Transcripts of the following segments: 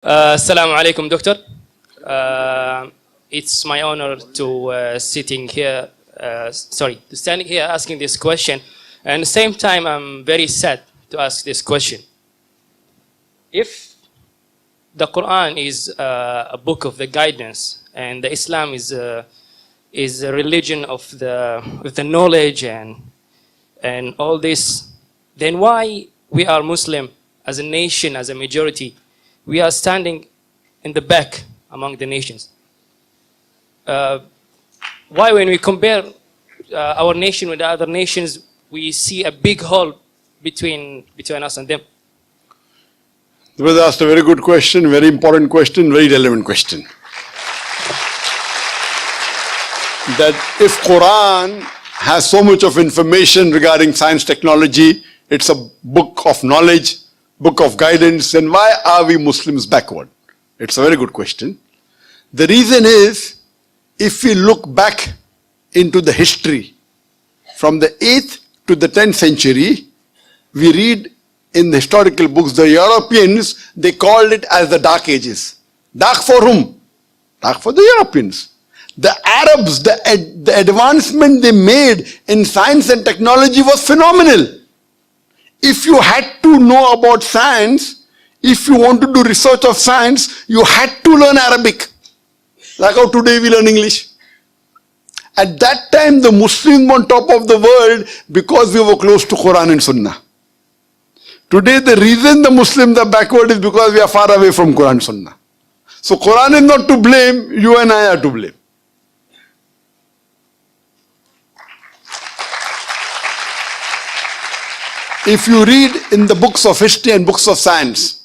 Assalamu alaikum, Doctor. It's my honor to standing here asking this question. And at the same time, I'm very sad to ask this question. If the Quran is a book of the guidance, and the Islam is a religion of the knowledge and all this, then why we are Muslim as a nation, as a majority, we are standing in the back among the nations? Why, when we compare our nation with the other nations, we see a big hole between us and them? You was asked a very good question, very important question, very relevant question. That if Quran has so much of information regarding science, technology, it's a book of knowledge, book of guidance, then why are we Muslims backward? It's a very good question. The reason is, if we look back into the history, from the 8th to the 10th century, we read in the historical books, the Europeans, they called it as the Dark Ages. Dark for whom? Dark for the Europeans. The Arabs, the advancement they made in science and technology was phenomenal. If you had to know about science, if you want to do research of science, you had to learn Arabic. Like how today we learn English. At that time, the Muslims were on top of the world because we were close to Quran and Sunnah. Today, the reason the Muslims are backward is because we are far away from Quran and Sunnah. So Quran is not to blame, you and I are to blame. If you read in the books of history and books of science,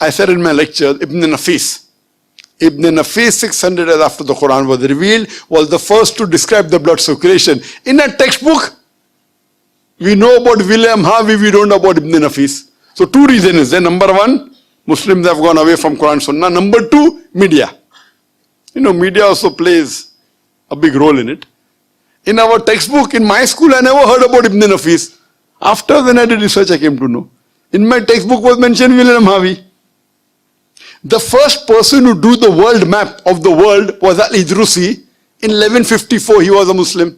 I said in my lecture, Ibn Nafis. Ibn Nafis, 600 years after the Quran was revealed, was the first to describe the blood circulation. In a textbook, we know about William Harvey, we don't know about Ibn Nafis. So two reasons. Number one, Muslims have gone away from Quran and Sunnah. Number two, media. You know, media also plays a big role in it. In our textbook, in my school, I never heard about Ibn Nafis. After when I did research, I came to know. In my textbook was mentioned William Harvey. The first person who drew the world map of the world was Al-Idrusi. In 1154, he was a Muslim.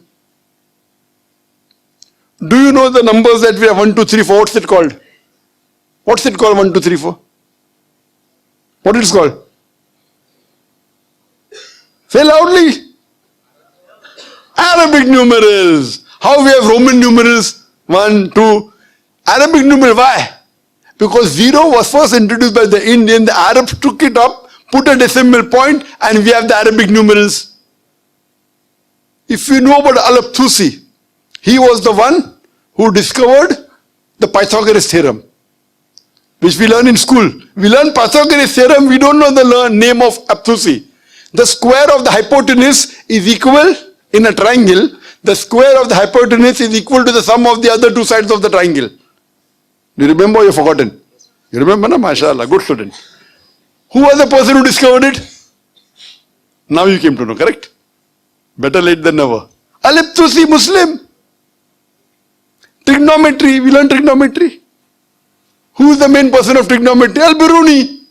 Do you know the numbers that we have? 1, 2, 3, 4. What's it called? What's it called? 1, 2, 3, 4. What is it called? Say loudly. Arabic numerals. How we have Roman numerals? 1, 2. Arabic numeral. Why? Because 0 was first introduced by the Indian. The Arabs took it up, put a decimal point, and we have the Arabic numerals. If you know about Al-Fajar, he was the one who discovered the Pythagoras theorem, which we learn in school. We learn Pythagoras theorem, we don't know the name of Al-Fajar. The square of the hypotenuse is equal in a triangle. The square of the hypotenuse is equal to the sum of the other two sides of the triangle. Do you remember or you've forgotten? You remember, na? MashaAllah, good student. Who was the person who discovered it? Now you came to know, correct? Better late than never. Al-Fajar, Muslim. Trigonometry, we learn trigonometry. Who is the main person of trigonometry? Al-Biruni.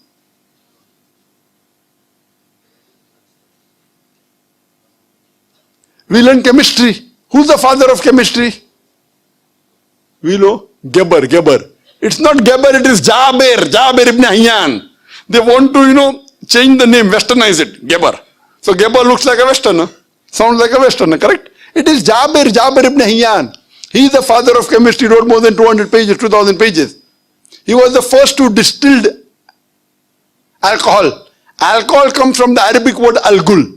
We learn chemistry. Who's the father of chemistry? We know Geber. It's not Geber, it is Jabir ibn Hayyan. They want to, change the name, westernize it, Geber. So Geber looks like a westerner, sounds like a westerner, correct? It is Jabir ibn Hayyan. He is the father of chemistry, wrote more than 200 pages, 2000 pages. He was the first who distilled alcohol. Alcohol comes from the Arabic word al-gul.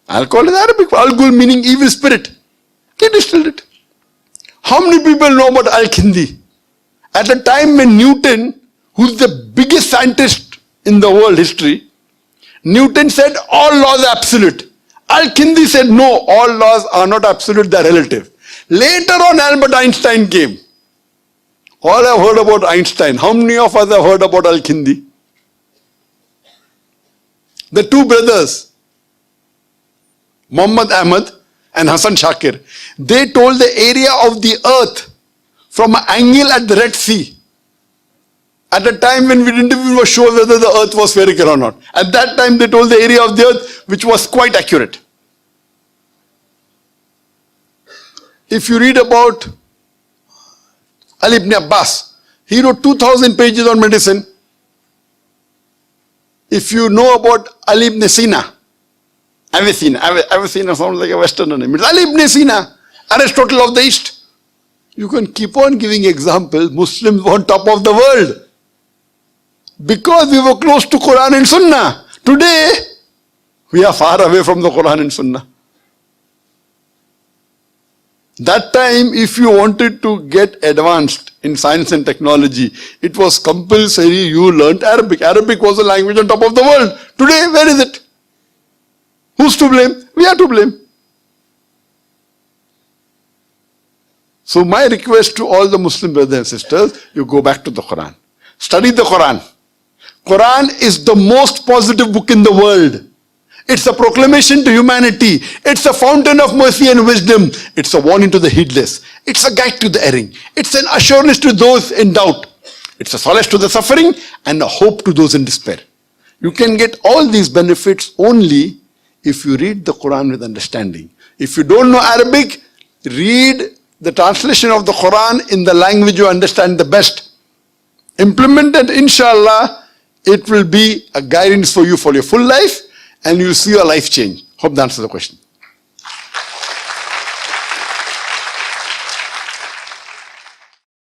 Alcohol is Arabic, al-gul meaning evil spirit. He distilled it. How many people know about Al-Kindi? At the time when Newton, who's the biggest scientist in the world history, Newton said all laws are absolute. Al-Kindi said no, all laws are not absolute, they are relative. Later on, Albert Einstein came. All have heard about Einstein. How many of us have heard about Al-Kindi? The two brothers, Muhammad Ahmad and Hassan Shakir, they told the area of the earth from an angle at the Red Sea. At a time when we didn't even know sure whether the earth was spherical or not. At that time they told the area of the earth which was quite accurate. If you read about Ali ibn Abbas, he wrote 2,000 pages on medicine. If you know about Ali ibn Sina, Avicenna sounds like a Westerner name. It's Ali ibn Sina, Aristotle of the East. You can keep on giving examples. Muslims were on top of the world because we were close to Quran and Sunnah. Today, we are far away from the Quran and Sunnah. That time, if you wanted to get advanced in science and technology, it was compulsory you learnt Arabic. Arabic was the language on top of the world. Today, where is it? Who's to blame? We are to blame. So my request to all the Muslim brothers and sisters, you go back to the Quran. Study the Quran. Quran is the most positive book in the world. It's a proclamation to humanity. It's a fountain of mercy and wisdom. It's a warning to the heedless. It's a guide to the erring. It's an assurance to those in doubt. It's a solace to the suffering and a hope to those in despair. You can get all these benefits only if you read the Quran with understanding. If you don't know Arabic, read the translation of the Quran in the language you understand the best. Implement it, inshallah, it will be a guidance for you for your full life and you'll see your life change. Hope that answers the question.